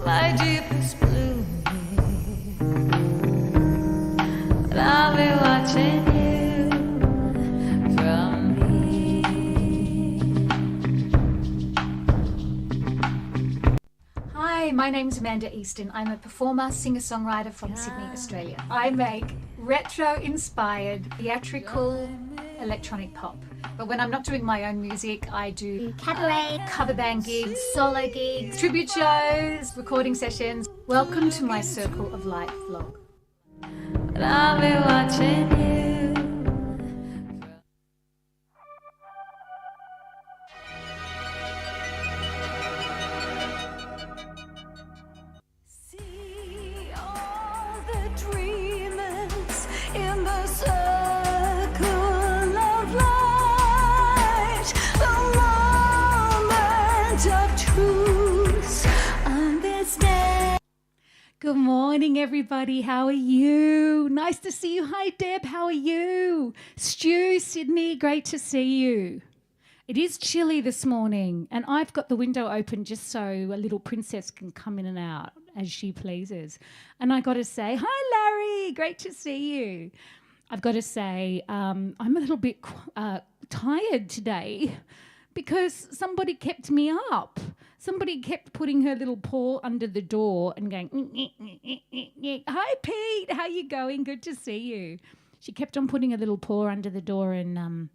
my deepest blue, but I'll be watching you from here. Hi, my name's Amanda Easton. I'm a performer, singer-songwriter from Sydney, Australia. I make retro-inspired theatrical electronic pop. But when I'm not doing my own music, I do cabaret, cover band gigs, solo gigs, tribute shows, recording sessions. Welcome to my Circle of Life vlog. But I'll be watching you. See all the dreamers in the circle of light, the moment of truth on this day. Good morning, everybody. How are you? Nice to see you. Hi, Deb. How are you? Stu, Sydney, great to see you. It is chilly this morning, and I've got the window open just so a little princess can come in and out as she pleases. And I got to say, hi, Larry. Great to see you. I've got to say, I'm a little bit tired today because somebody kept me up. Somebody kept putting her little paw under the door and going, hi, Pete, how you going? Good to see you. She kept on putting a little paw under the door and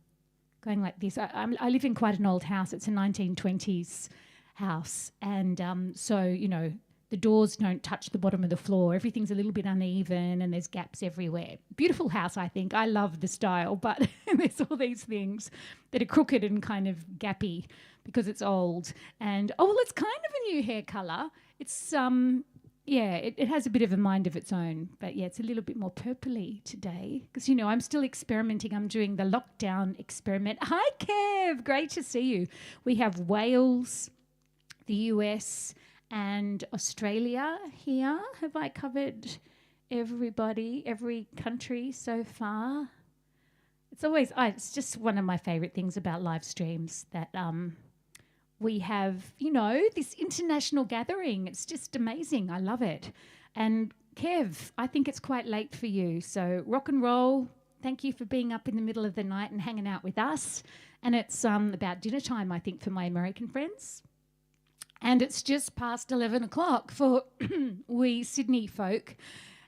going like this. I live in quite an old house. It's a 1920s house. And so, you know, the doors don't touch the bottom of the floor. Everything's a little bit uneven and there's gaps everywhere. Beautiful house, I think. I love the style, but there's all these things that are crooked and kind of gappy because it's old. And, oh, well, it's kind of a new hair colour. It's, yeah, it has a bit of a mind of its own. But, yeah, it's a little bit more purpley today because, you know, I'm still experimenting. I'm doing the lockdown experiment. Hi, Kev. Great to see you. We have Wales, the US, and Australia here. Have I covered everybody, every country so far? It's always, it's just one of my favourite things about live streams that we have, you know, this international gathering. It's just amazing. I love it. And Kev, I think it's quite late for you. So rock and roll. Thank you for being up in the middle of the night and hanging out with us. And it's about dinner time, I think, for my American friends. And it's just past 11 o'clock for we Sydney folk.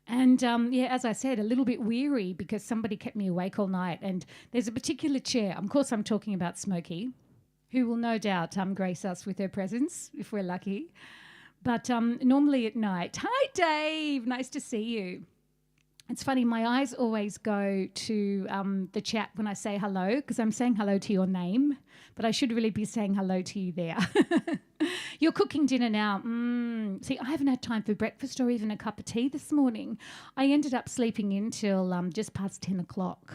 And, yeah, as I said, a little bit weary because somebody kept me awake all night. And there's a particular chair. Of course, I'm talking about Smokey, who will no doubt grace us with her presence if we're lucky. But normally at night, hi, Dave. Nice to see you. It's funny, my eyes always go to the chat when I say hello because I'm saying hello to your name, but I should really be saying hello to you there. You're cooking dinner now. See, I haven't had time for breakfast or even a cup of tea this morning. I ended up sleeping in till just past 10 o'clock.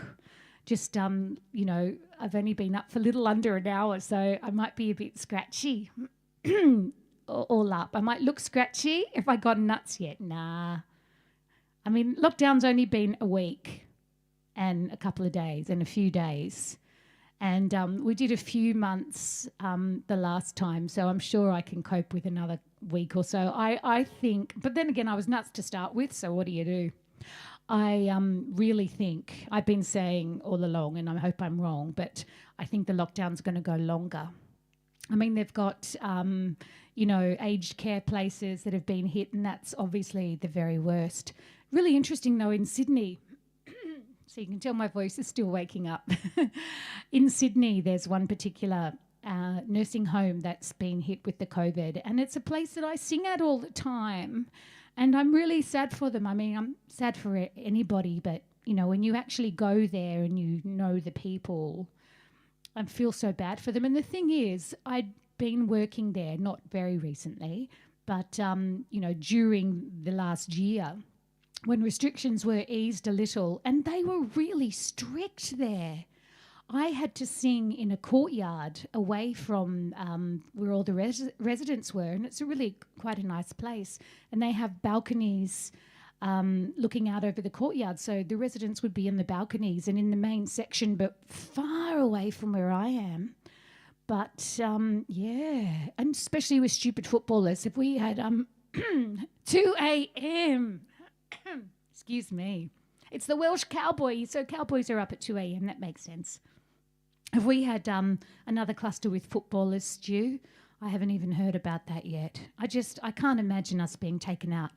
Just, you know, I've only been up for a little under an hour, so I might be a bit scratchy all up. I might look scratchy. Have I got nuts yet? Nah. I mean, lockdown's only been a week and a couple of days and a few days. And we did a few months the last time, so I'm sure I can cope with another week or so. I think, but then again, I was nuts to start with, so what do you do? I really think, I've been saying all along, and I hope I'm wrong, but I think the lockdown's going to go longer. I mean, they've got, you know, aged care places that have been hit, and that's obviously the very worst. Really interesting, though, in Sydney, so you can tell my voice is still waking up. In Sydney, there's one particular nursing home that's been hit with the COVID, and it's a place that I sing at all the time, and I'm really sad for them. I mean, I'm sad for anybody, but, you know, when you actually go there and you know the people, I feel so bad for them. And the thing is, I'd been working there, not very recently, but, you know, during the last year when restrictions were eased a little, and they were really strict there. I had to sing in a courtyard away from where all the residents were, and it's really quite a nice place. And they have balconies looking out over the courtyard, so the residents would be in the balconies and in the main section, but far away from where I am. But, yeah, and especially with stupid footballers. If we had 2 a.m. Excuse me. It's the Welsh cowboy, so cowboys are up at 2 a.m. That makes sense. Have we had another cluster with footballers, Stu? I haven't even heard about that yet. I can't imagine us being taken out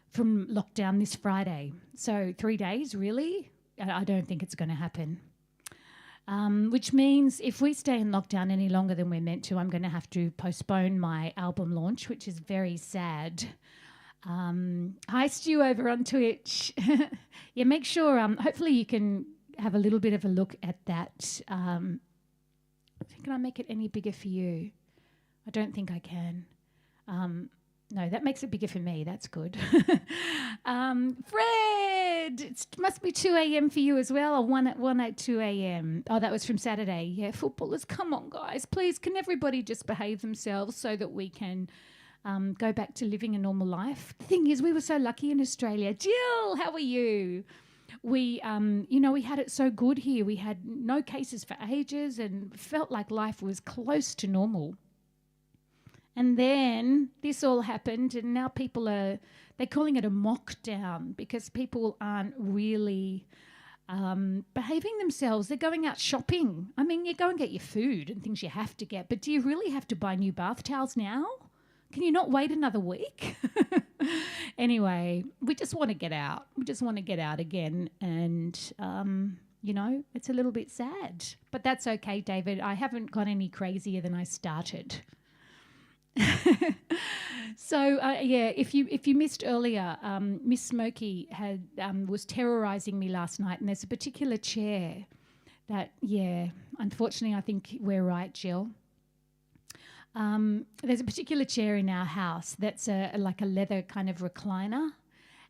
from lockdown this Friday. So 3 days, really? I don't think it's going to happen. Which means if we stay in lockdown any longer than we're meant to, I'm going to have to postpone my album launch, which is very sad. Hi, Stu, over on Twitch. Yeah, make sure, hopefully you can have a little bit of a look at that. Can I make it any bigger for you? I don't think I can. No, that makes it bigger for me. That's good. Fred, it must be 2 a.m. for you as well, or 1 at 2 a.m. Oh, that was from Saturday. Yeah, footballers, come on, guys. Please, can everybody just behave themselves so that we can go back to living a normal life? The thing is, we were so lucky in Australia. Jill, how are you? We, we had it so good here. We had no cases for ages and felt like life was close to normal. And then this all happened, and now they're calling it a mockdown because people aren't really behaving themselves. They're going out shopping. I mean, you go and get your food and things you have to get, but do you really have to buy new bath towels now? Can you not wait another week? Anyway, we just want to get out. We just want to get out again, and, it's a little bit sad. But that's okay, David. I haven't got any crazier than I started. So if you missed earlier, Miss Smokey was terrorising me last night, and there's a particular chair that unfortunately I think we're right, Jill. There's a particular chair in our house that's like a leather kind of recliner,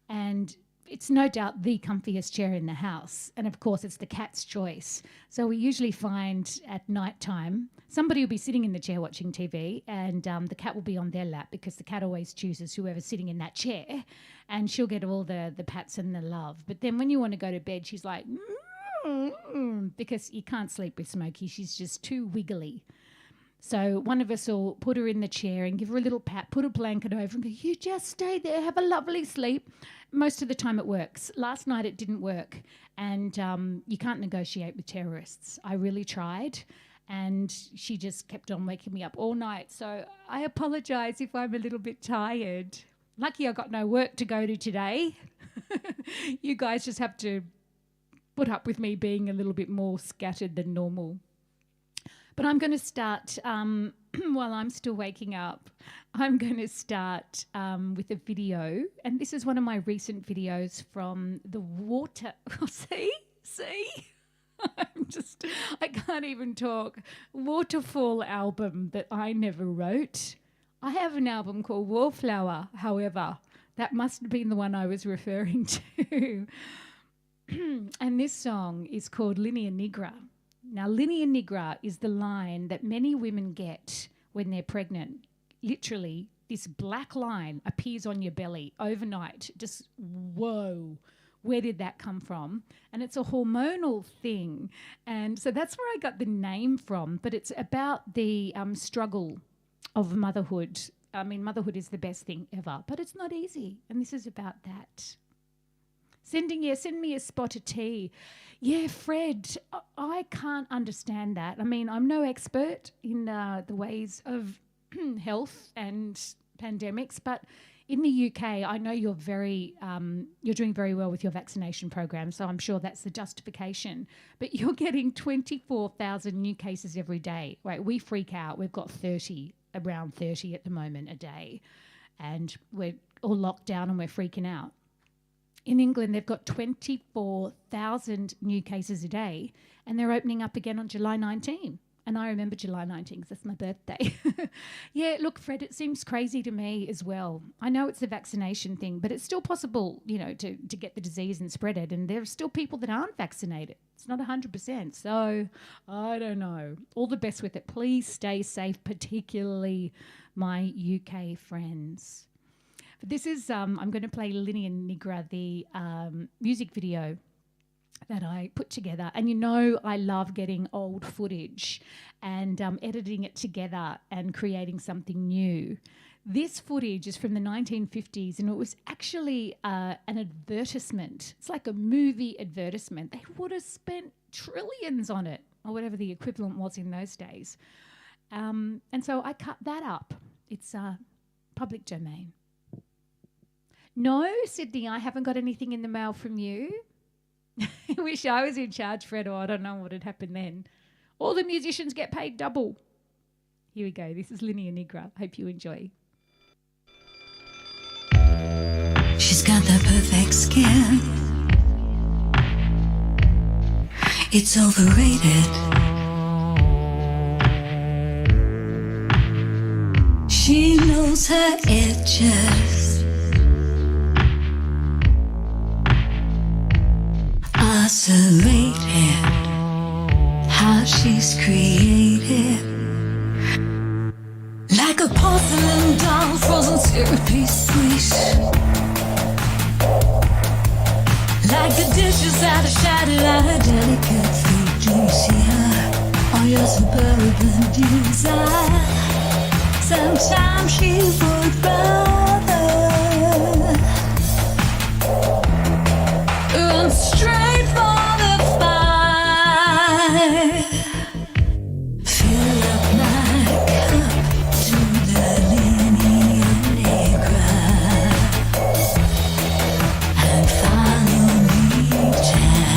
and it's no doubt the comfiest chair in the house. And of course, it's the cat's choice. So we usually find at night time, somebody will be sitting in the chair watching TV, and the cat will be on their lap because the cat always chooses whoever's sitting in that chair, and she'll get all the pats and the love. But then when you want to go to bed, she's like, because you can't sleep with Smokey. She's just too wiggly. So one of us will put her in the chair and give her a little pat, put a blanket over and go, you just stay there, have a lovely sleep. Most of the time it works. Last night it didn't work, and you can't negotiate with terrorists. I really tried, and she just kept on waking me up all night. So I apologise if I'm a little bit tired. Lucky I got no work to go to today. You guys just have to put up with me being a little bit more scattered than normal. But I'm going to start, while I'm still waking up, I'm going to start with a video. And this is one of my recent videos from the water. See? I can't even talk. Waterfall album that I never wrote. I have an album called Wallflower, however. That must have been the one I was referring to. And this song is called Linea Nigra. Now, Linea Nigra is the line that many women get when they're pregnant. Literally, this black line appears on your belly overnight. Just, whoa, where did that come from? And it's a hormonal thing. And so that's where I got the name from. But it's about the struggle of motherhood. I mean, motherhood is the best thing ever, but it's not easy. And this is about that. Send me a spot of tea. Yeah, Fred, I can't understand that. I mean, I'm no expert in the ways of health and pandemics, but in the UK, I know you're doing very well with your vaccination program, so I'm sure that's the justification. But you're getting 24,000 new cases every day. Right? We freak out. We've got around 30 at the moment a day, and we're all locked down and we're freaking out. In England, they've got 24,000 new cases a day, and they're opening up again on July 19. And I remember July 19 because that's my birthday. Yeah, look, Fred, it seems crazy to me as well. I know it's a vaccination thing, but it's still possible, to get the disease and spread it. And there are still people that aren't vaccinated. It's not 100%. So I don't know. All the best with it. Please stay safe, particularly my UK friends. This is, I'm going to play Linea Nigra, the music video that I put together. And I love getting old footage and editing it together and creating something new. This footage is from the 1950s and it was actually an advertisement. It's like a movie advertisement. They would have spent trillions on it, or whatever the equivalent was in those days. And so I cut that up. It's public domain. No, Sydney, I haven't got anything in the mail from you. I wish I was in charge, Fred, or I don't know what had happened then. All the musicians get paid double. Here we go. This is Linnea Nigra. Hope you enjoy. She's got the perfect skin. It's overrated. She knows her edges. Are serrated. How she's created. Like a porcelain doll, frozen syrupy sweet. Like the dishes that are shattered at her delicate feet. Do you see her on your suburban desire? Sometimes she would rather run straight for the fire. Fill up my cup to the Linnea Nigra and follow me down.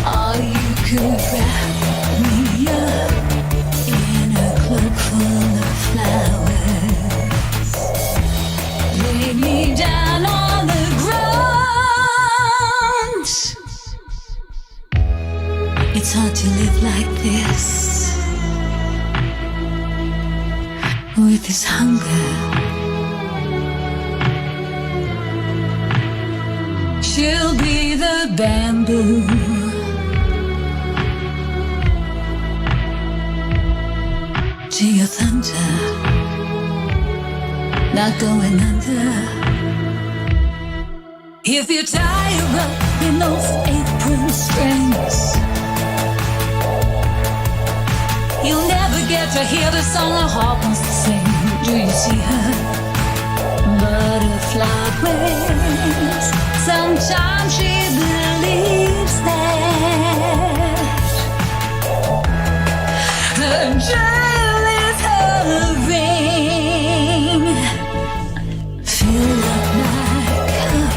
Or you could wrap me up in a cloak full of flowers. Lay me down on the ground. It's hard to live like this, with this hunger. She'll be the bamboo to your thunder, not going under. If you tie her up in those apron strings, you'll never get to hear the song her heart wants to sing. Do you see her butterfly wings? Sometimes she believes that her jewel is her ring. Fill up my cup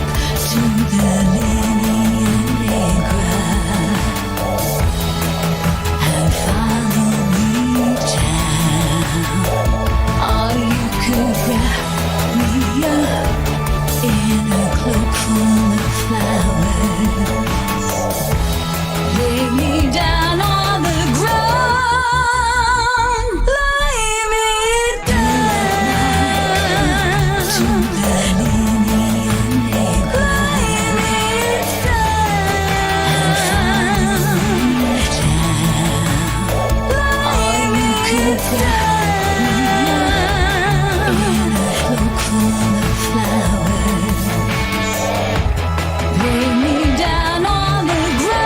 to the Linnea Nigra and follow me down. Or you could wrap me up in a cloak full of flowers. Lay me down on the ground. Lay me down to the Linnea Nigra. Lay me down. Or you could wrap me up in a cloak full of flowers. Lay me down on the ground.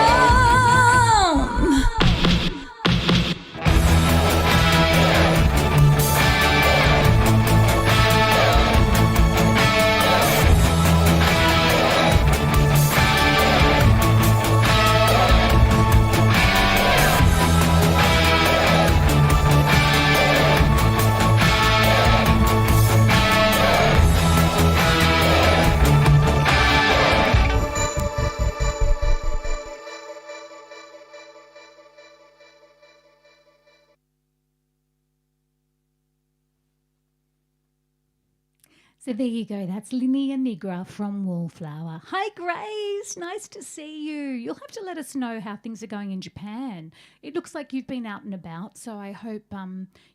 So there you go. That's Linnea Nigra from Wallflower. Hi, Grace. Nice to see you. You'll have to let us know how things are going in Japan. It looks like you've been out and about, so I hope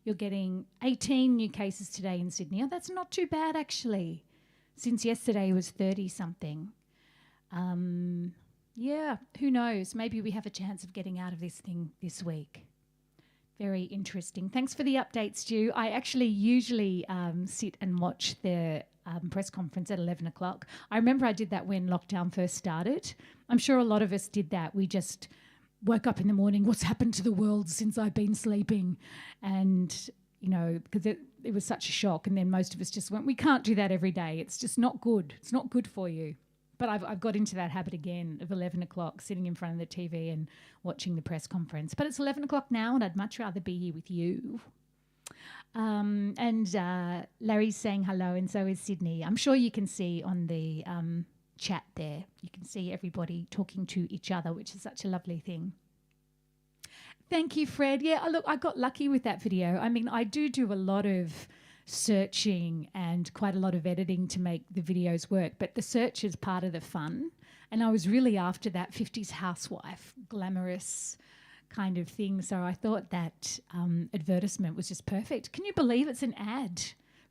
you're getting 18 new cases today in Sydney. Oh, that's not too bad, actually, since yesterday was 30-something. Yeah, who knows? Maybe we have a chance of getting out of this thing this week. Very interesting. Thanks for the update, Stu. I actually usually sit and watch the press conference at 11 o'clock. I remember I did that when lockdown first started. I'm sure a lot of us did that. We just woke up in the morning, what's happened to the world since I've been sleeping? And, you know, because it was such a shock. And then most of us just went, we can't do that every day. It's just not good. It's not good for you. But I've got into that habit again of 11 o'clock, sitting in front of the TV and watching the press conference. But it's 11 o'clock now, and I'd much rather be here with you. And Larry's saying hello, and so is Sydney. I'm sure you can see on the chat there, you can see everybody talking to each other, which is such a lovely thing. Thank you, Fred. Yeah, look, I got lucky with that video. I mean, I do a lot of searching and quite a lot of editing to make the videos work, but the search is part of the fun. And I was really after that 50s housewife, glamorous kind of thing. So I thought that advertisement was just perfect. Can you believe it's an ad?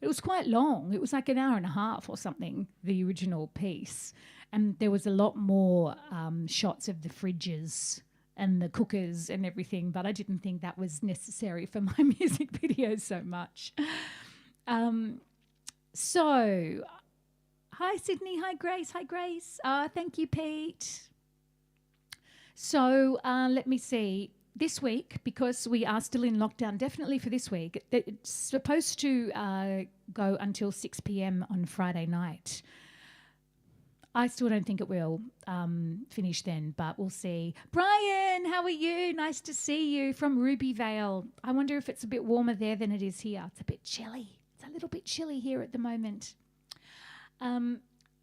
It was quite long. It was like an hour and a half or something, the original piece. And there was a lot more shots of the fridges and the cookers and everything, but I didn't think that was necessary for my music videos so much. So, hi Sydney, hi Grace, thank you Pete. So let me see, this week, because we are still in lockdown, definitely for this week, it's supposed to go until 6 p.m. on Friday night. I still don't think it will finish then, but we'll see. Brian, how are you? Nice to see you from Ruby Vale. I wonder if it's a bit warmer there than it is here. It's a bit chilly. It's a little bit chilly here at the moment.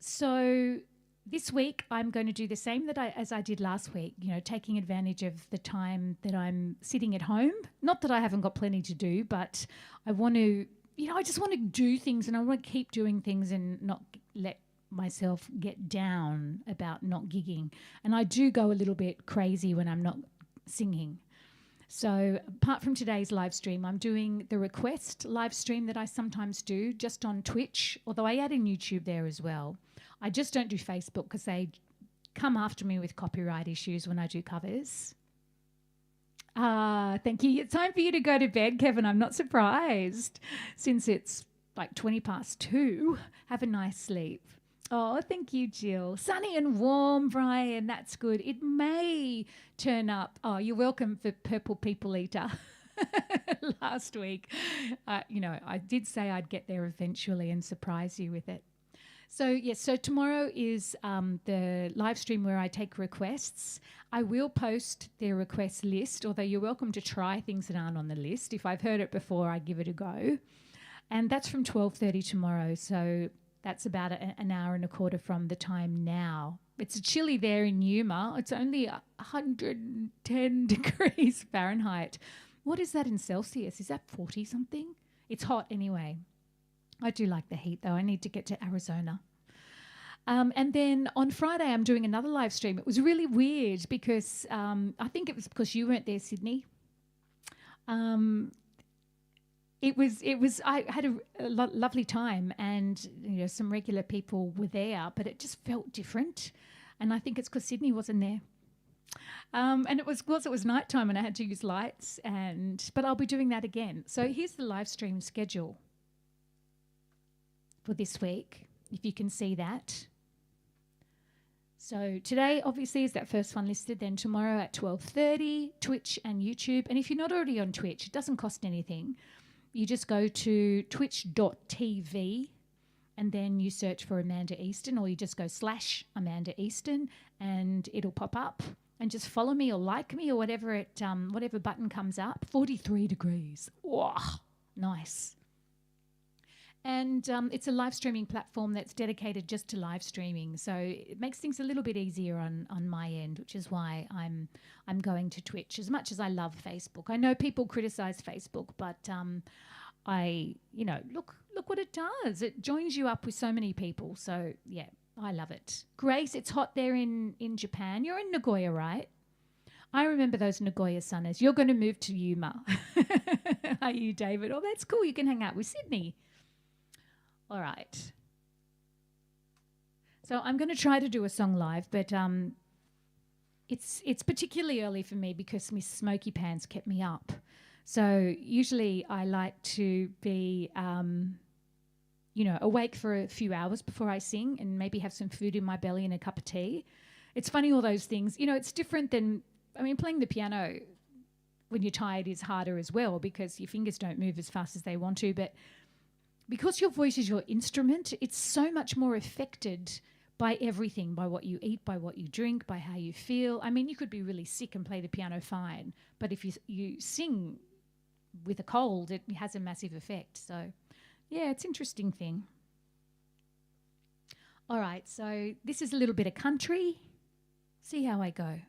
So this week I'm going to do the same as I did last week, you know, taking advantage of the time that I'm sitting at home. Not that I haven't got plenty to do, but I want to, you know, I just want to do things, and I want to keep doing things and not let myself get down about not gigging. And I do go a little bit crazy when I'm not singing. So apart from today's live stream, I'm doing the request live stream that I sometimes do just on Twitch, although I add in YouTube there as well. I just don't do Facebook because they come after me with copyright issues when I do covers. Thank you. It's time for you to go to bed, Kevin. I'm not surprised since it's like 2:20. Have a nice sleep. Oh, thank you, Jill. Sunny and warm, Brian. That's good. It may turn up. Oh, you're welcome for Purple People Eater last week. You know, I did say I'd get there eventually and surprise you with it. So, yes, so tomorrow is the live stream where I take requests. I will post the request list, although you're welcome to try things that aren't on the list. If I've heard it before, I give it a go. And that's from 12:30 tomorrow, so that's about an hour and a quarter from the time now. It's chilly there in Yuma. It's only 110 degrees Fahrenheit. What is that in Celsius? Is that 40 something? It's hot anyway. I do like the heat though. I need to get to Arizona. And then on Friday, I'm doing another live stream. It was really weird because I think it was because you weren't there, Sydney. It was. I had a lovely time, and you know, some regular people were there, but it just felt different. And I think it's because Sydney wasn't there. And it was nighttime, and I had to use lights. But I'll be doing that again. So here's the live stream schedule for this week, if you can see that. So today, obviously, is that first one listed. Then tomorrow at 12:30, Twitch and YouTube. And if you're not already on Twitch, it doesn't cost anything. You just go to twitch.tv and then you search for Amanda Easton, or you just go /Amanda Easton and it'll pop up, and just follow me or like me or whatever whatever button comes up. 43 degrees. Wow, nice. And it's a live streaming platform that's dedicated just to live streaming. So it makes things a little bit easier on my end, which is why I'm going to Twitch as much as I love Facebook. I know people criticize Facebook, but look what it does. It joins you up with so many people. So, yeah, I love it. Grace, it's hot there in Japan. You're in Nagoya, right? I remember those Nagoya summers. You're going to move to Yuma. Are you, David? Oh, that's cool. You can hang out with Sydney. All right. So I'm going to try to do a song live, but it's particularly early for me because Miss Smoky Pants kept me up. So usually I like to be, awake for a few hours before I sing and maybe have some food in my belly and a cup of tea. It's funny, all those things. You know, it's different than, playing the piano when you're tired is harder as well because your fingers don't move as fast as they want to. But because your voice is your instrument, it's so much more affected by everything, by what you eat, by what you drink, by how you feel. I mean, you could be really sick and play the piano fine, but if you sing with a cold, it has a massive effect. So, yeah, it's an interesting thing. All right, so this is a little bit of country. See how I go.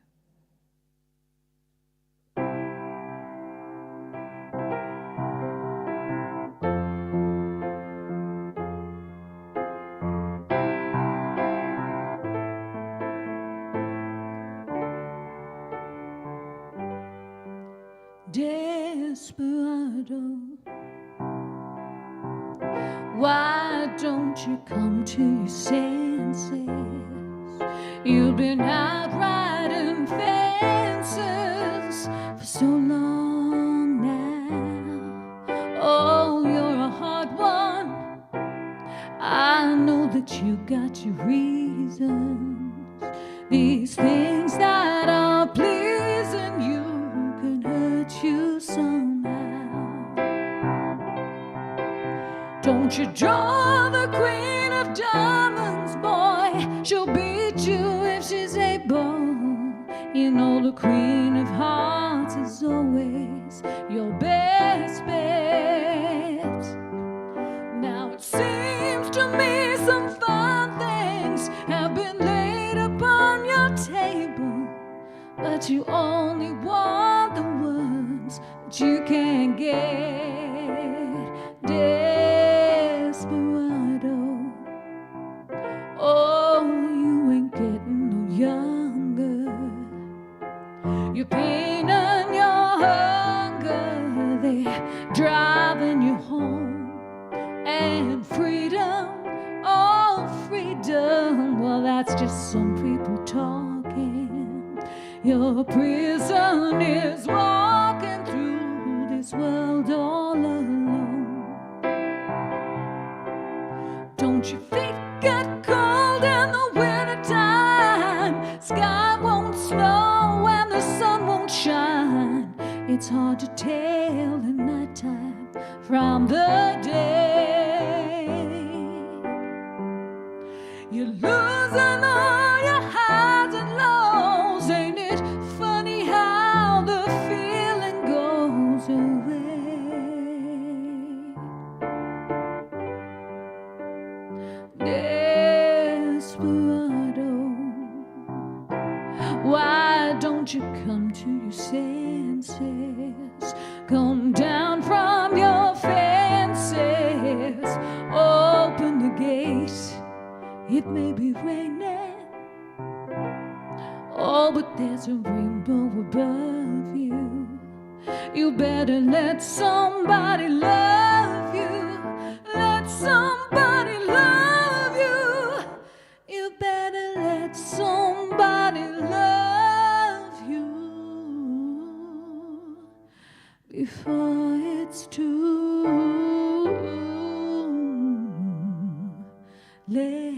Desperado, why don't you come to your senses? You've been out riding fences for so long now. Oh, you're a hard one. I know that you got your reasons. These things that are pleasing you can hurt you somehow. Don't you draw the queen of diamonds, boy. She'll beat you if she's able. You know the queen of hearts is always your best bet. Now it seems to me some fine things have been laid upon your table, but you only want the ones that you can get. Desperado, oh, you ain't getting no younger. Your pain and your hunger, they're driving you home. And freedom, oh freedom, well that's just some people talking. Your prison is walking through this world all alone. Don't your feet get cold in the wintertime? Sky won't snow and the sun won't shine. It's hard to tell the nighttime from the day. You're losing all your highs and lows. Ain't it funny how the feeling goes away? Desperado, why don't you come to your senses? Come down from your fences. Open the gate. It may be raining. Oh, but there's a rainbow above you. You better let somebody love you. Let somebody love you. You better let somebody love you before it's too late.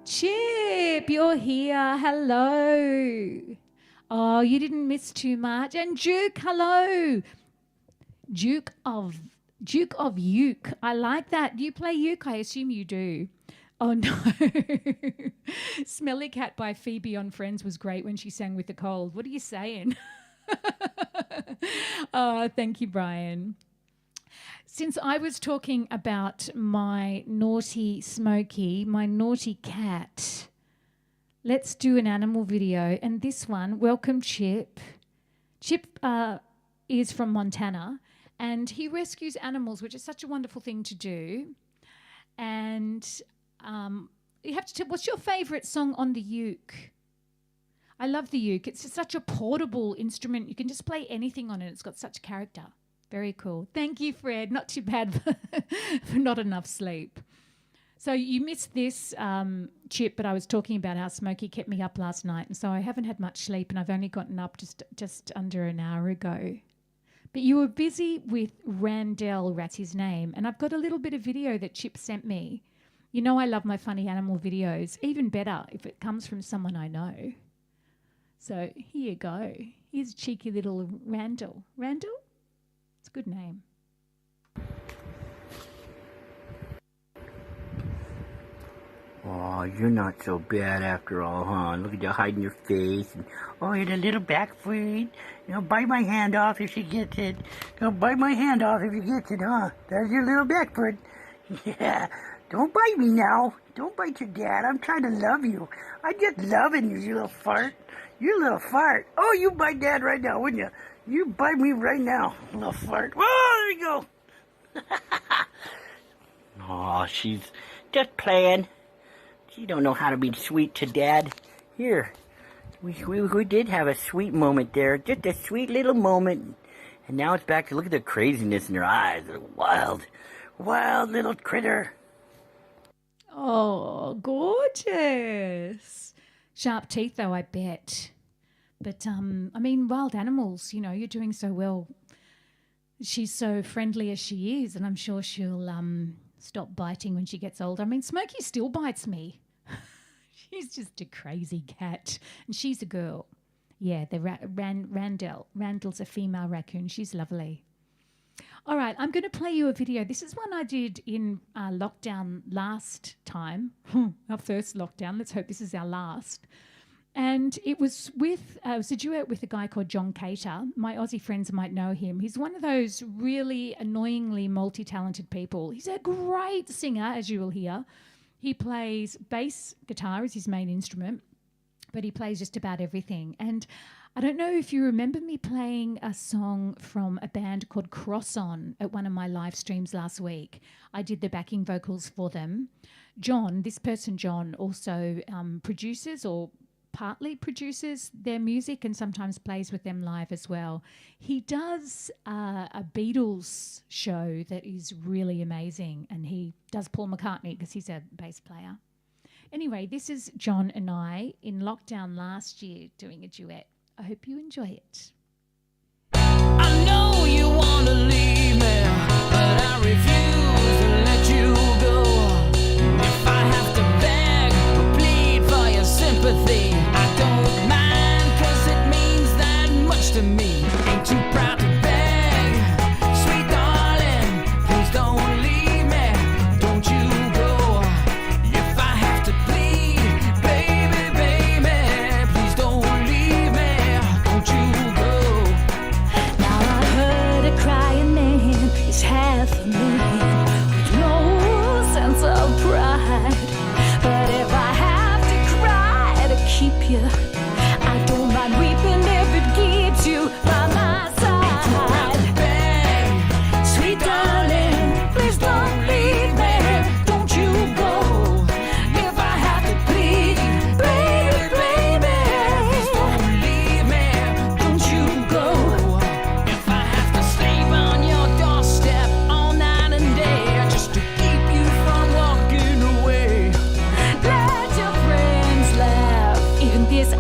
Chip, you're here. Hello. Oh, you didn't miss too much. And Duke, hello. Duke of uke. I like that. You play uke? I assume you do. Oh, no. Smelly Cat by Phoebe on Friends was great when she sang with the cold. What are you saying? Oh, thank you, Brian. Since I was talking about my naughty Smokey, my naughty cat, let's do an animal video. And this one, welcome Chip. Chip is from Montana and he rescues animals, which is such a wonderful thing to do. And you have to tell, what's your favourite song on the uke? I love the uke. It's such a portable instrument. You can just play anything on it. It's got such character. Very cool. Thank you, Fred. Not too bad for not enough sleep. So you missed this, Chip, but I was talking about how Smokey kept me up last night, and so I haven't had much sleep, and I've only gotten up just under an hour ago. But you were busy with Randell, that's his name. And I've got a little bit of video that Chip sent me. You know I love my funny animal videos. Even better if it comes from someone I know. So here you go. Here's cheeky little Randall. Randall? It's a good name. Oh, you're not so bad after all, huh? Look at you hiding your face. And, oh, you're the little back foot. You know, bite my hand off if she gets it. You know, bite my hand off if you get it, huh? There's your little back foot. Yeah. Don't bite me now. Don't bite your dad. I'm trying to love you. I'm just loving you, you little fart. You little fart. Oh, you bite dad right now, wouldn't you? You bite me right now, little fart. Oh, there you go. Oh, she's just playing. She don't know how to be sweet to Dad. Here, we did have a sweet moment there. Just a sweet little moment. And now it's back to look at the craziness in her eyes. A wild little critter. Oh, gorgeous. Sharp teeth, though, I bet. But, I mean, wild animals, you know, you're doing so well. She's so friendly as she is, and I'm sure she'll stop biting when she gets older. I mean, Smokey still bites me. She's just a crazy cat. And she's a girl. Yeah, the Randall. Randall's a female raccoon. She's lovely. All right, I'm going to play you a video. This is one I did in lockdown last time. Our first lockdown. Let's hope this is our last. And it was a duet with a guy called John Cater. My Aussie friends might know him. He's one of those really annoyingly multi-talented people. He's a great singer, as you will hear. He plays bass guitar as his main instrument, but he plays just about everything. And I don't know if you remember me playing a song from a band called Cross On at one of my live streams last week. I did the backing vocals for them. John, also produces or partly produces their music and sometimes plays with them live as well. He does a Beatles show that is really amazing, and he does Paul McCartney because he's a bass player. Anyway, this is John and I in lockdown last year doing a duet. I hope you enjoy it. I know you want to leave me, but I refuse to let you go. If I have to beg or plead for your sympathy, I don't mind, 'cause it means that much to me. Ain't too proud to beg, sweet darling, please don't leave me, don't you go. If I have to plead, baby, please don't leave me, don't you go. Now I heard a crying man is half a man with no sense of pride. But if I have to cry to keep you, I don't mind weeping if it keeps you by my side. Beg, Sweet darling, please don't leave me, don't you go. If I have to plead, baby, please don't leave me, don't you go. if I have to sleep on your doorstep all night and day, just to keep you from walking away. Let your friends laugh, even this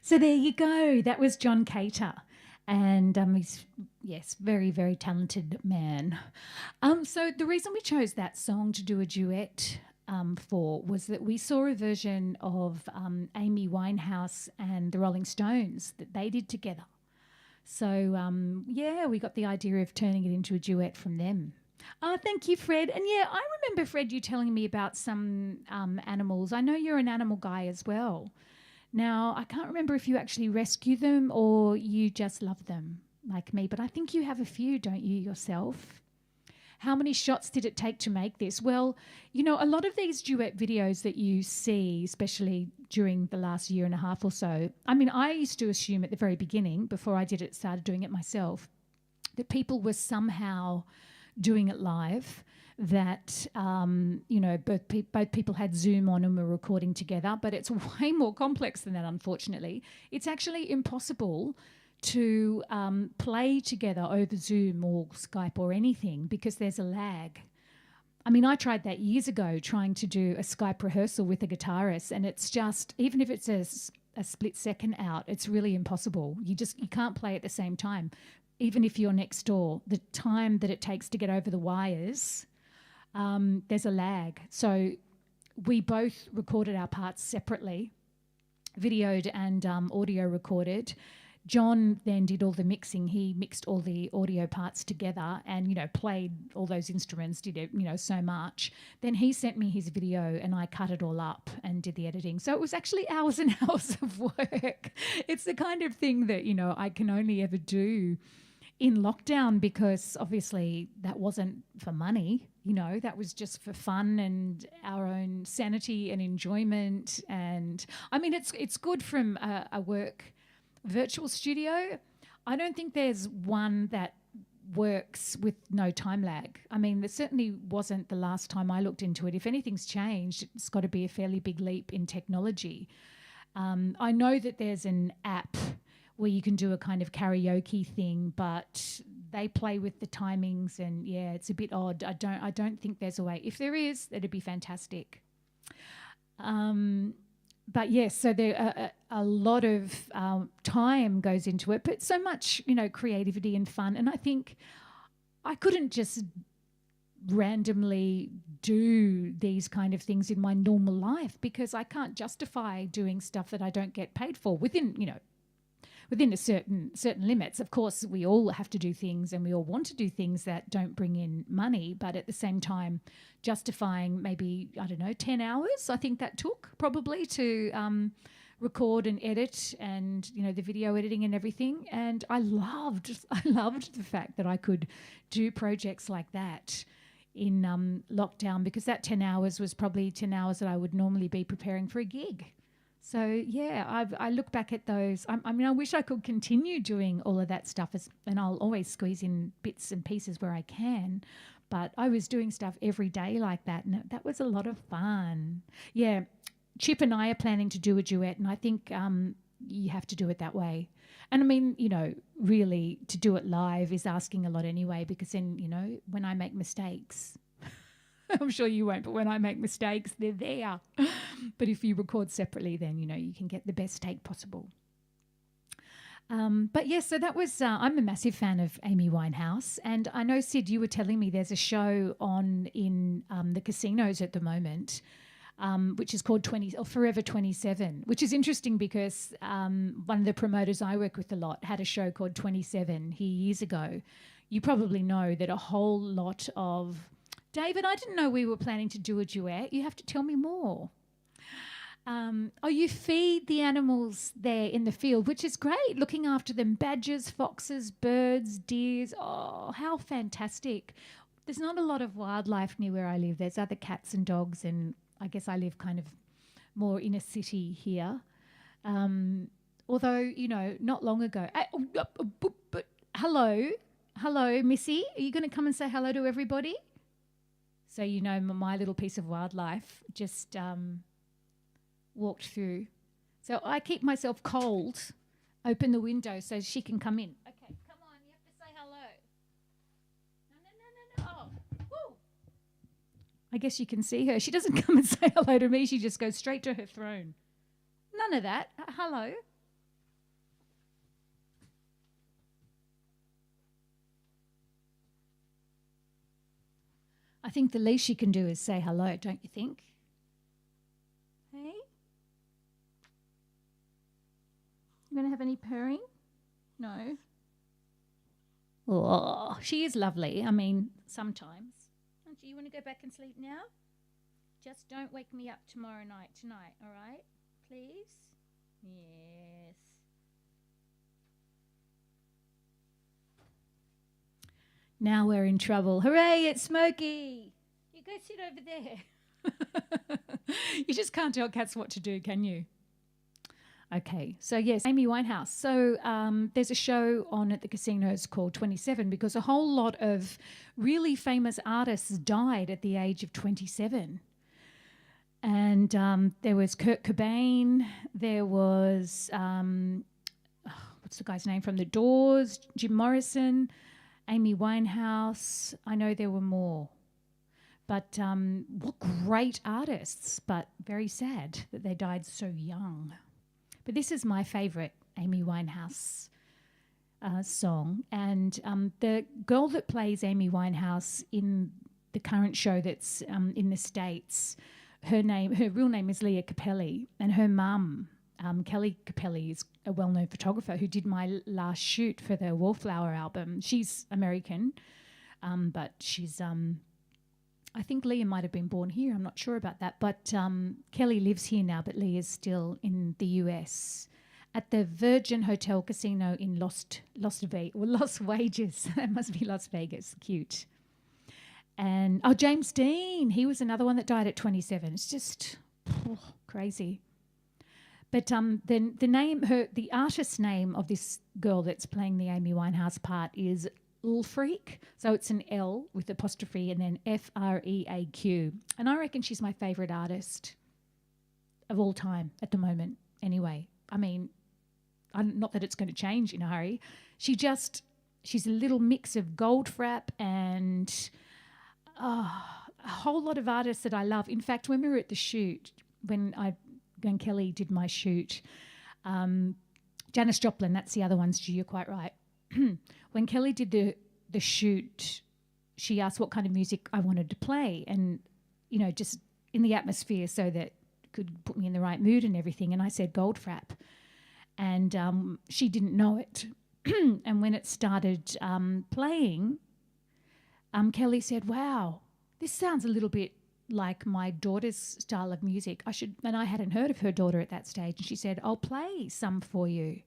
So there you go. That was John Cater. And he's, yes, very, very talented man. So the reason we chose that song to do a duet for was that we saw a version of Amy Winehouse and the Rolling Stones that they did together. So, yeah, we got the idea of turning it into a duet from them. Oh, thank you, Fred. And yeah, I remember, Fred, you telling me about some animals. I know you're an animal guy as well. Now, I can't remember if you actually rescue them or you just love them like me, but I think you have a few, don't you, yourself? How many shots did it take to make this? Well, you know, a lot of these duet videos that you see, especially during the last year and a half or so, I mean, I used to assume at the very beginning, before I started doing it myself, that people were somehow doing it live, that, you know, both people had Zoom on and were recording together, but it's way more complex than that, unfortunately. It's actually impossible to play together over Zoom or Skype or anything because there's a lag. I mean, I tried that years ago trying to do a Skype rehearsal with a guitarist, and it's just, even if it's a split second out, it's really impossible. You can't play at the same time. Even if you're next door, the time that it takes to get over the wires, there's a lag. So we both recorded our parts separately, videoed and audio recorded. John then did all the mixing. He mixed all the audio parts together and, you know, played all those instruments, did it, you know, so much. Then he sent me his video and I cut it all up and did the editing. So it was actually hours and hours of work. It's the kind of thing that, you know, I can only ever do in lockdown because obviously that wasn't for money, you know, that was just for fun and our own sanity and enjoyment. And I mean, it's good from a work virtual studio. I don't think there's one that works with no time lag. I mean, there certainly wasn't the last time I looked into it. If anything's changed, it's got to be a fairly big leap in technology. I know that there's an app where you can do a kind of karaoke thing, but they play with the timings and yeah, it's a bit odd. I don't think there's a way. If there is, it'd be fantastic. But yes, so there a lot of time goes into it, but so much, you know, creativity and fun. And I think I couldn't just randomly do these kind of things in my normal life because I can't justify doing stuff that I don't get paid for within, you know, within a certain limits. Of course, we all have to do things and we all want to do things that don't bring in money, but at the same time, justifying maybe, I don't know, 10 hours, I think that took probably to record and edit and, you know, the video editing and everything. And I loved the fact that I could do projects like that in lockdown because that 10 hours was probably 10 hours that I would normally be preparing for a gig. So, yeah, I look back at those. I mean, I wish I could continue doing all of that stuff, and I'll always squeeze in bits and pieces where I can. But I was doing stuff every day like that, and that was a lot of fun. Yeah, Chip and I are planning to do a duet, and I think you have to do it that way. And, I mean, you know, really to do it live is asking a lot anyway because then, you know, when I make mistakes... I'm sure you won't, but when I make mistakes, they're there. But if you record separately, then, you know, you can get the best take possible. But yes, so that was, I'm a massive fan of Amy Winehouse. And I know, Sid, you were telling me there's a show on in the casinos at the moment, which is called Forever 27, which is interesting because one of the promoters I work with a lot had a show called 27 years ago. You probably know that a whole lot of... David, I didn't know we were planning to do a duet. You have to tell me more. You feed the animals there in the field, which is great, looking after them. Badgers, foxes, birds, deers. Oh, how fantastic. There's not a lot of wildlife near where I live. There's other cats and dogs, and I guess I live kind of more in a city here. Although, you know, not long ago... But hello, Missy. Are you going to come and say hello to everybody? So, you know, my little piece of wildlife just walked through. So I keep myself cold, open the window so she can come in. Okay, come on, you have to say hello. No. Oh, woo. I guess you can see her. She doesn't come and say hello to me. She just goes straight to her throne. None of that. Hello. I think the least she can do is say hello, don't you think? Hey? You going to have any purring? No. Oh, she is lovely. I mean, sometimes. Don't you want to go back and sleep now? Just don't wake me up tomorrow night tonight, all right? Please? Yes. Now we're in trouble. Hooray, it's Smokey. You go sit over there. You just can't tell cats what to do, can you? Okay, so yes, Amy Winehouse. So there's a show on at the casinos called 27 because a whole lot of really famous artists died at the age of 27. And there was Kurt Cobain, there was, what's the guy's name from The Doors, Jim Morrison, Amy Winehouse. I know there were more. But what great artists, but very sad that they died so young. But this is my favourite Amy Winehouse song. And the girl that plays Amy Winehouse in the current show that's in the States, her real name is Leah Capelli, and her mum, Kelly Capelli, is a well-known photographer who did my last shoot for the Wallflower album. She's American, but she's... I think Leah might have been born here. I'm not sure about that. But Kelly lives here now, but Leah's still in the US at the Virgin Hotel Casino in Las Vegas. That must be Las Vegas. Cute. And, James Dean. He was another one that died at 27. It's just crazy. But the artist's name of this girl that's playing the Amy Winehouse part is Freak, so it's an L with apostrophe and then Freaq, and I reckon she's my favourite artist of all time at the moment. Anyway, I mean, not that it's going to change in a hurry. She's a little mix of Goldfrapp and a whole lot of artists that I love. In fact, when we were at the shoot, when Kelly did my shoot, Janis Joplin, that's the other one, Stu, you're quite right. When Kelly did the shoot, she asked what kind of music I wanted to play and, just in the atmosphere so that it could put me in the right mood and everything. And I said Goldfrapp. And she didn't know it. And when it started playing, Kelly said, wow, this sounds a little bit like my daughter's style of music. And I hadn't heard of her daughter at that stage. And she said, I'll play some for you.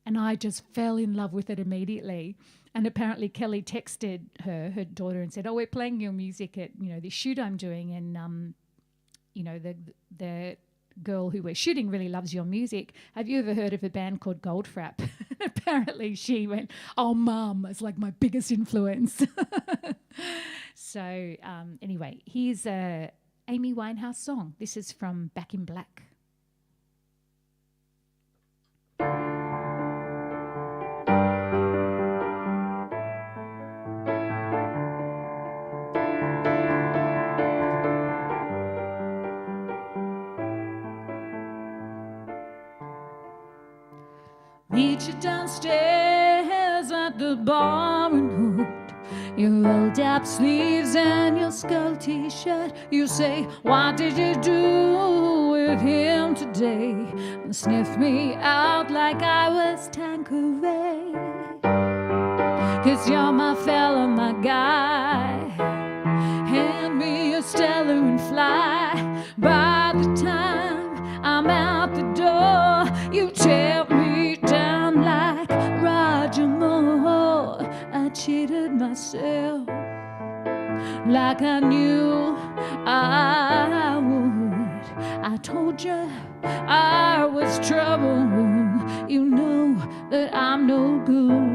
And I just fell in love with it immediately. And apparently Kelly texted her daughter, and said, we're playing your music at, this shoot I'm doing. And, the girl who we're shooting really loves your music. Have you ever heard of a band called Goldfrapp? Apparently she went, oh, Mum, it's like my biggest influence. So anyway, here's a Amy Winehouse song. This is from Back in Black. Meet you downstairs at the bar and hood, your rolled up sleeves and your skull t-shirt. You say, what did you do with him today? And sniff me out like I was Tanqueray. 'Cause you're my fella, my guy. Hand me a Stella and fly. By the time I'm out the door, you tear me down like Roger Moore. I cheated myself like I knew I would. I told you I was trouble. You know that I'm no good.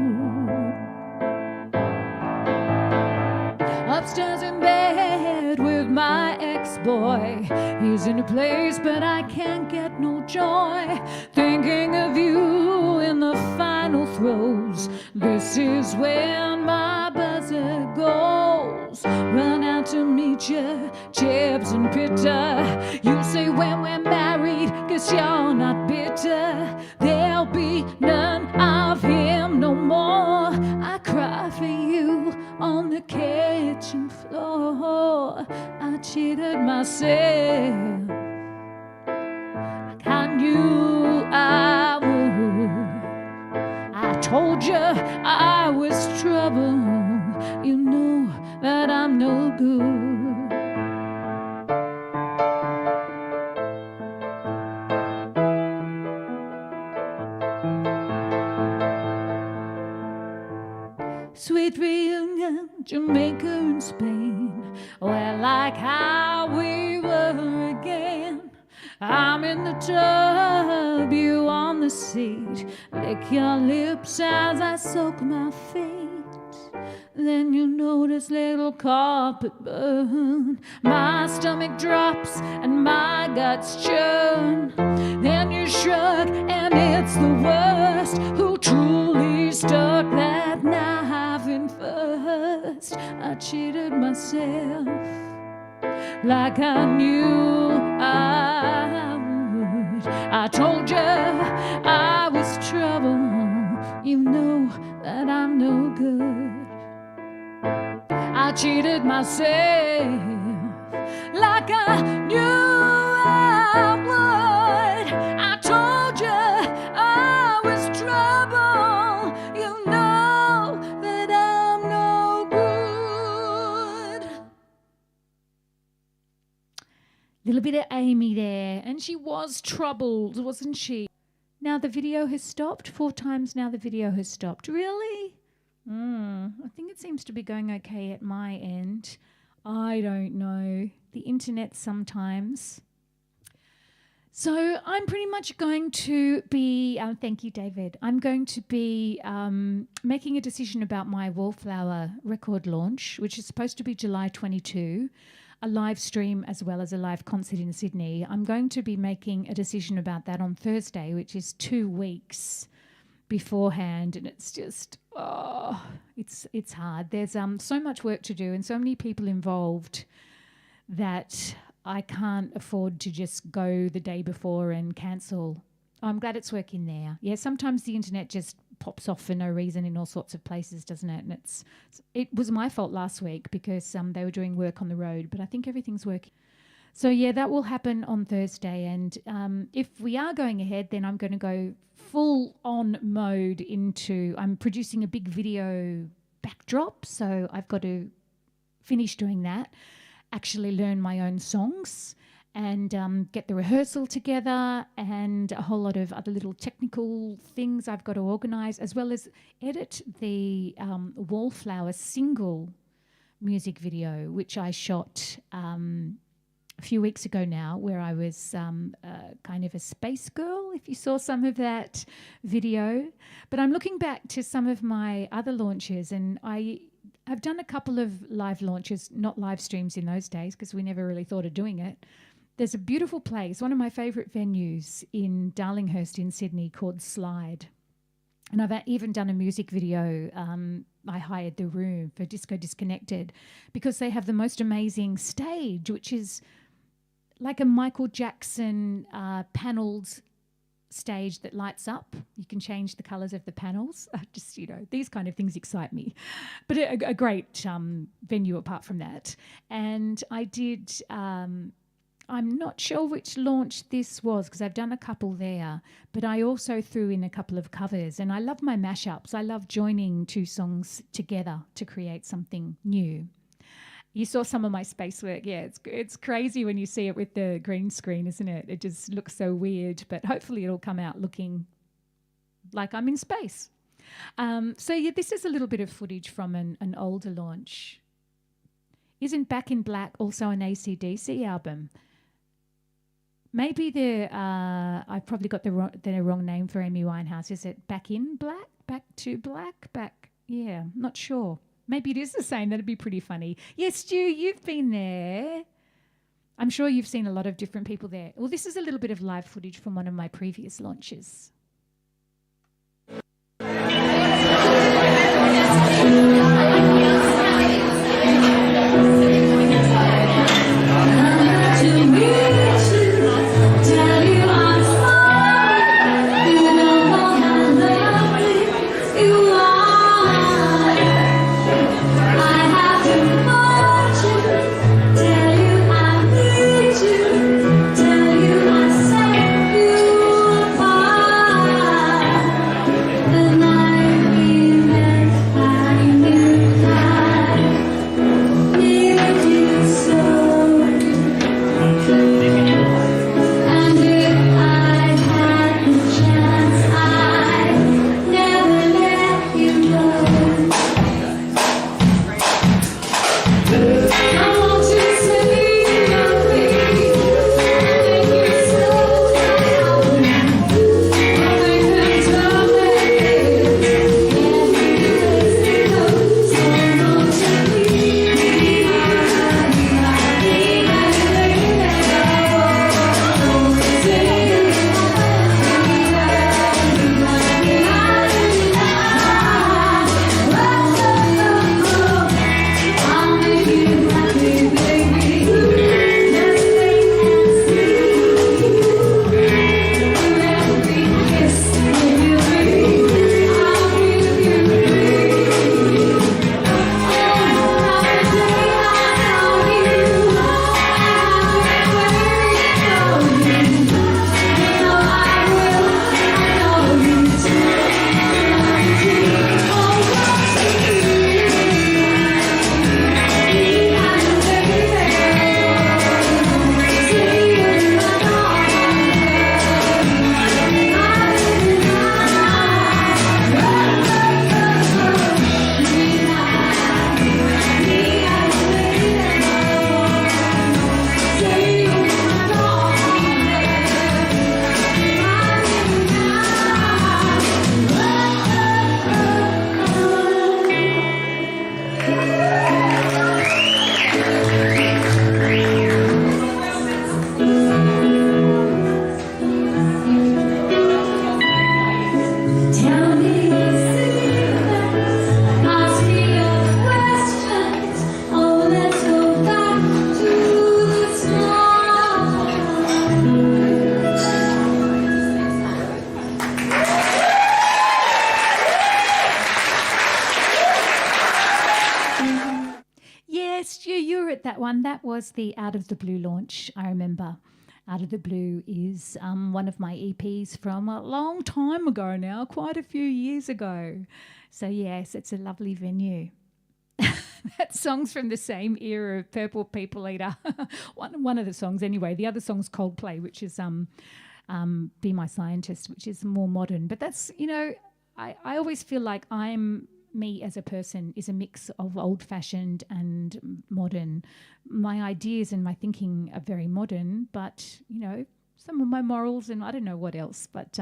Upstairs in bed with my ex-boy. He's in a place but I can't get no joy. Thinking of you in the final throes. This is when my buzzer goes. Run out to meet you, chips and pitta. You say when we're married, 'cause you're not bitter. There'll be none of him no more. I cry for you on the kitchen floor. I cheated myself like I knew I would. I told you I was trouble. You know that I'm no good. Sweet reunion, Jamaica and Spain. Well, like how we were again. I'm in the tub, you on the seat. Lick your lips as I soak my feet. Then you notice little carpet burn. My stomach drops and my guts churn. Then you shrug and it's the worst. Who truly stuck that knife in first? I cheated myself like I knew I would. I told you I was trouble. You know that I'm no good. I cheated myself like I knew I would. I told you I was trouble. You know that I'm no good. Little bit of Amy there, and she was troubled, wasn't she? Now the video has stopped. 4 times now the video has stopped. Really? I think it seems to be going okay at my end. I don't know. The internet sometimes. So I'm pretty much going to be, thank you, David. I'm going to be making a decision about my Wallflower record launch, which is supposed to be July 22, a live stream as well as a live concert in Sydney. I'm going to be making a decision about that on Thursday, which is 2 weeks beforehand, and it's just it's hard. There's so much work to do and so many people involved that I can't afford to just go the day before and cancel. I'm glad it's working there. Yeah, sometimes the internet just pops off for no reason in all sorts of places, doesn't it? And it was my fault last week because they were doing work on the road, but I think everything's working. So yeah, that will happen on Thursday, and if we are going ahead, then I'm going to go full on mode into, I'm producing a big video backdrop, so I've got to finish doing that, actually learn my own songs and get the rehearsal together and a whole lot of other little technical things I've got to organise, as well as edit the Wallflower single music video, which I shot a few weeks ago now, where I was kind of a space girl, if you saw some of that video. But I'm looking back to some of my other launches, and I've done a couple of live launches, not live streams in those days because we never really thought of doing it. There's a beautiful place, one of my favourite venues in Darlinghurst in Sydney called Slide. And I've even done a music video. I hired the room for Disco Disconnected because they have the most amazing stage, which is like a Michael Jackson panelled stage that lights up. You can change the colours of the panels. Just, these kind of things excite me. But a great venue apart from that. And I did, I'm not sure which launch this was because I've done a couple there, but I also threw in a couple of covers. And I love my mashups. I love joining 2 songs together to create something new. You saw some of my space work. Yeah, it's crazy when you see it with the green screen, isn't it? It just looks so weird, but hopefully it'll come out looking like I'm in space. So yeah, this is a little bit of footage from an older launch. Isn't Back in Black also an AC/DC album? Maybe I've probably got the wrong name for Amy Winehouse. Is it Back in Black? Back to Black? Back? Yeah, not sure. Maybe it is the same. That'd be pretty funny. Yes, Stu, you've been there. I'm sure you've seen a lot of different people there. Well, this is a little bit of live footage from one of my previous launches. I That one, that was the Out of the Blue launch, I remember. Out of the Blue is one of my EPs from a long time ago now, quite a few years ago. So yes, it's a lovely venue. That song's from the same era of Purple People Eater. one of the songs anyway. The other song's Coldplay, which is Be My Scientist, which is more modern. But that's, I always feel like me as a person is a mix of old-fashioned and modern. My ideas and my thinking are very modern, but, some of my morals and I don't know what else, but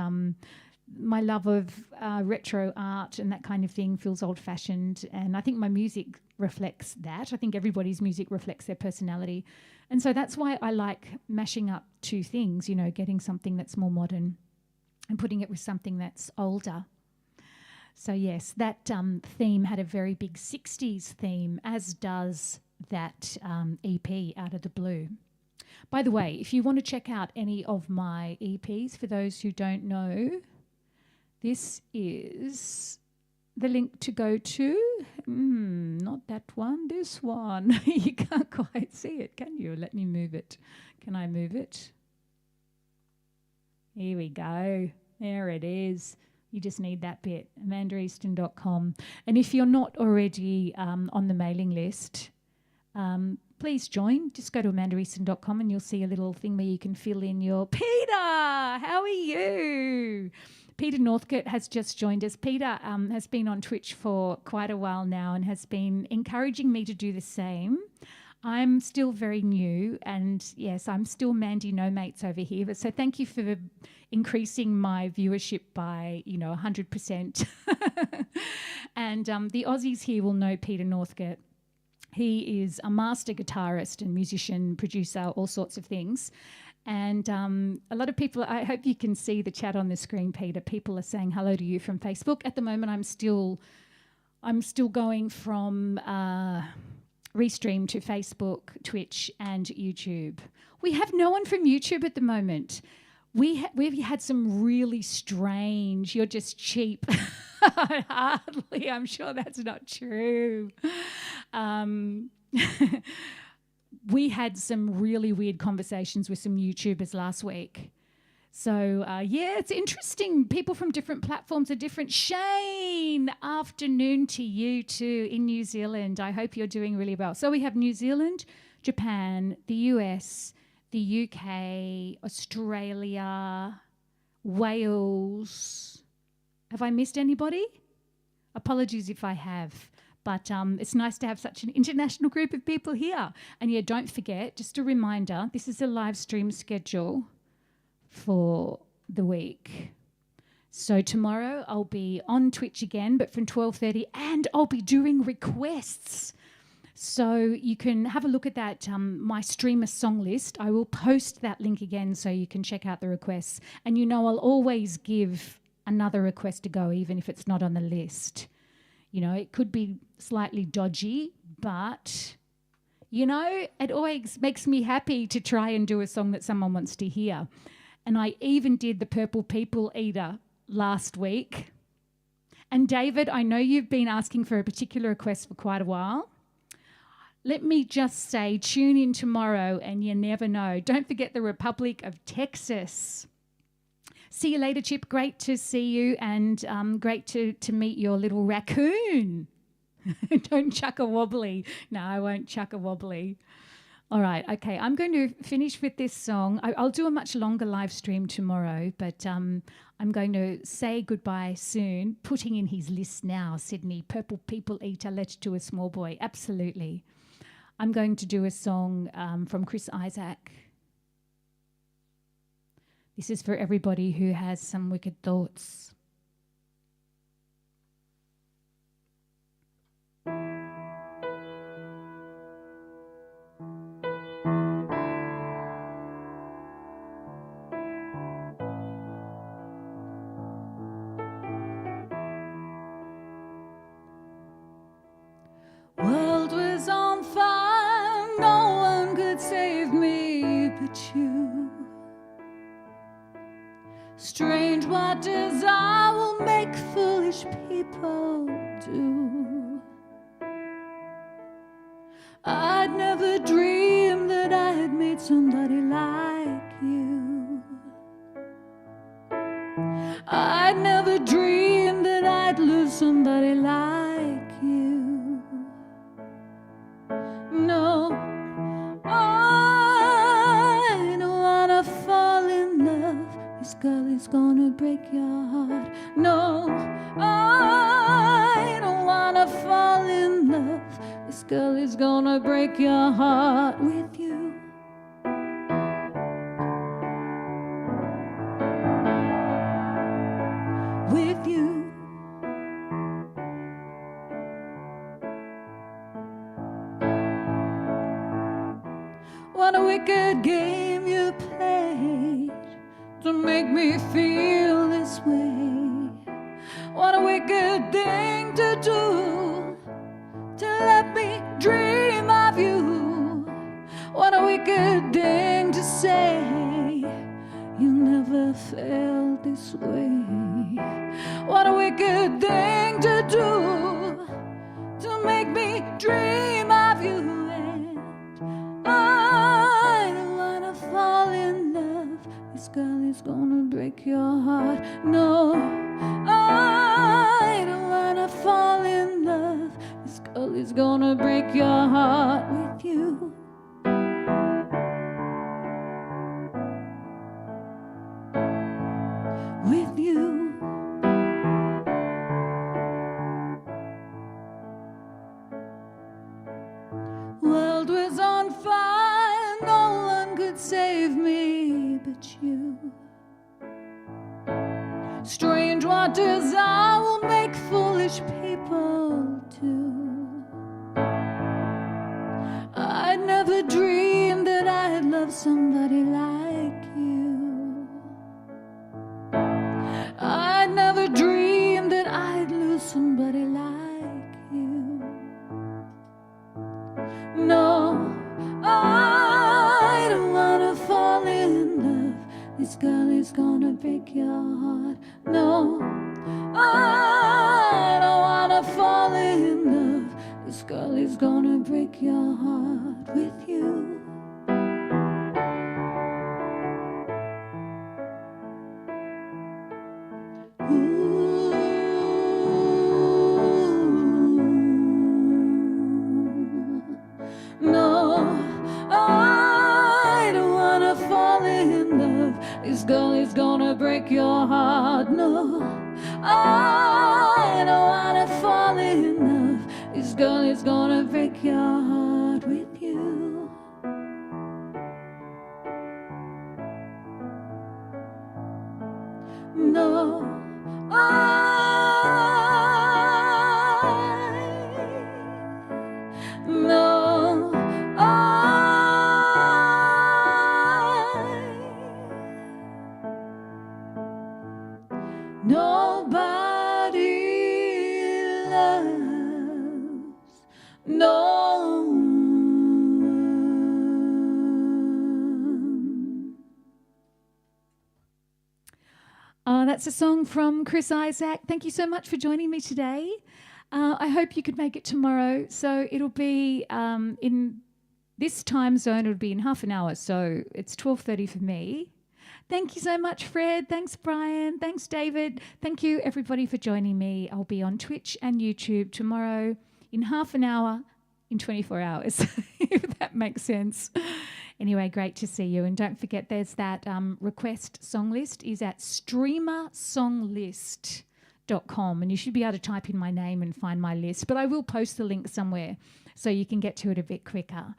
my love of retro art and that kind of thing feels old-fashioned, and I think my music reflects that. I think everybody's music reflects their personality. And so that's why I like mashing up two things, getting something that's more modern and putting it with something that's older. So yes, that theme had a very big 60s theme, as does that EP, Out of the Blue. By the way, if you want to check out any of my EPs, for those who don't know, this is the link to go to. Not that one, this one. You can't quite see it, can you? Let me move it. Can I move it? Here we go. There it is. You just need that bit, amandaeaston.com. And if you're not already on the mailing list, please join. Just go to amandaeaston.com and you'll see a little thing where you can fill in your Peter. How are you? Peter Northcote has just joined us. Peter has been on Twitch for quite a while now and has been encouraging me to do the same. I'm still very new, and yes, I'm still Mandy No Mates over here. But so thank you for increasing my viewership by 100%. And the Aussies here will know Peter Northcote. He is a master guitarist and musician, producer, all sorts of things. And a lot of people, I hope you can see the chat on the screen, Peter. People are saying hello to you from Facebook. At the moment, I'm still going from Restream to Facebook, Twitch, and YouTube. We have no one from YouTube at the moment. We've had some really strange, you're just cheap. Hardly, I'm sure that's not true. We had some really weird conversations with some YouTubers last week. So, it's interesting. People from different platforms are different. Shane, afternoon to you too in New Zealand. I hope you're doing really well. So we have New Zealand, Japan, the US, the UK, Australia, Wales. Have I missed anybody? Apologies if I have. But it's nice to have such an international group of people here. And yeah, don't forget, just a reminder, this is a live stream schedule for the week. So tomorrow I'll be on Twitch again, but from 12:30, and I'll be doing requests. So you can have a look at that, my streamer song list. I will post that link again so you can check out the requests. And you know I'll always give another request to go, even if it's not on the list. You know, it could be slightly dodgy, but, you know, it always makes me happy to try and do a song that someone wants to hear. And I even did the Purple People Eater last week. And David, I know you've been asking for a particular request for quite a while. Let me just say, tune in tomorrow and you never know. Don't forget the Republic of Texas. See you later, Chip. Great to see you, and great to meet your little raccoon. Don't chuck a wobbly. No, I won't chuck a wobbly. All right, okay. I'm going to finish with this song. I'll do a much longer live stream tomorrow, but I'm going to say goodbye soon. Putting in his list now, Sydney. Purple People Eater, Let's Do a Small Boy. Absolutely. I'm going to do a song from Chris Isaac. This is for everybody who has some wicked thoughts. World was on fire, no one could save me but you. Strange what desire will make foolish people do. I'd never dreamed that I had made somebody like you. I'd never dreamed that I'd lose somebody like you. No, I don't wanna fall in love. This girl is gonna break your heart. No, I don't wanna fall in love. This girl is gonna break your heart with you. With you. What a wicked game you played to make me feel this way. What a wicked thing to do, to let me dream of you. What a wicked thing to say, you never felt this way. What a wicked thing to do, to make me dream of you. And I don't wanna fall in love. This girl is gonna break your heart. No, I don't wanna fall in love. This girl is gonna break your heart with you. With you. World was on fire, no one could save me but you. Strange what desire will make foolish people do. I'd never dreamed that I'd love somebody like you. I'd never dreamed that I'd lose somebody like you. No, I don't wanna fall in love. This girl is gonna break your heart. No, I don't wanna fall in love. This girl is gonna break your heart with you. No, I don't wanna fall in love. This girl is gonna break your heart. No, I don't wanna fall in love. This This girl is gonna break your heart with you. No, no, nobody loves no one. That's a song from Chris Isaac. Thank you so much for joining me today. I hope you could make it tomorrow. So it'll be in this time zone. It'll be in half an hour. So it's 12:30 for me. Thank you so much, Fred. Thanks, Brian. Thanks, David. Thank you, everybody, for joining me. I'll be on Twitch and YouTube tomorrow in half an hour in 24 hours, if that makes sense. Anyway, great to see you. And don't forget, there's that request song list is at streamersonglist.com, and you should be able to type in my name and find my list. But I will post the link somewhere so you can get to it a bit quicker.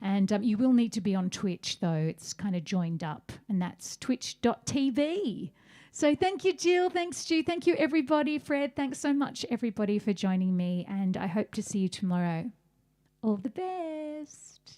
And you will need to be on Twitch, though. It's kind of joined up, and that's twitch.tv. So thank you, Jill. Thanks, Stu. Thank you, everybody. Fred, thanks so much, everybody, for joining me. And I hope to see you tomorrow. All the best.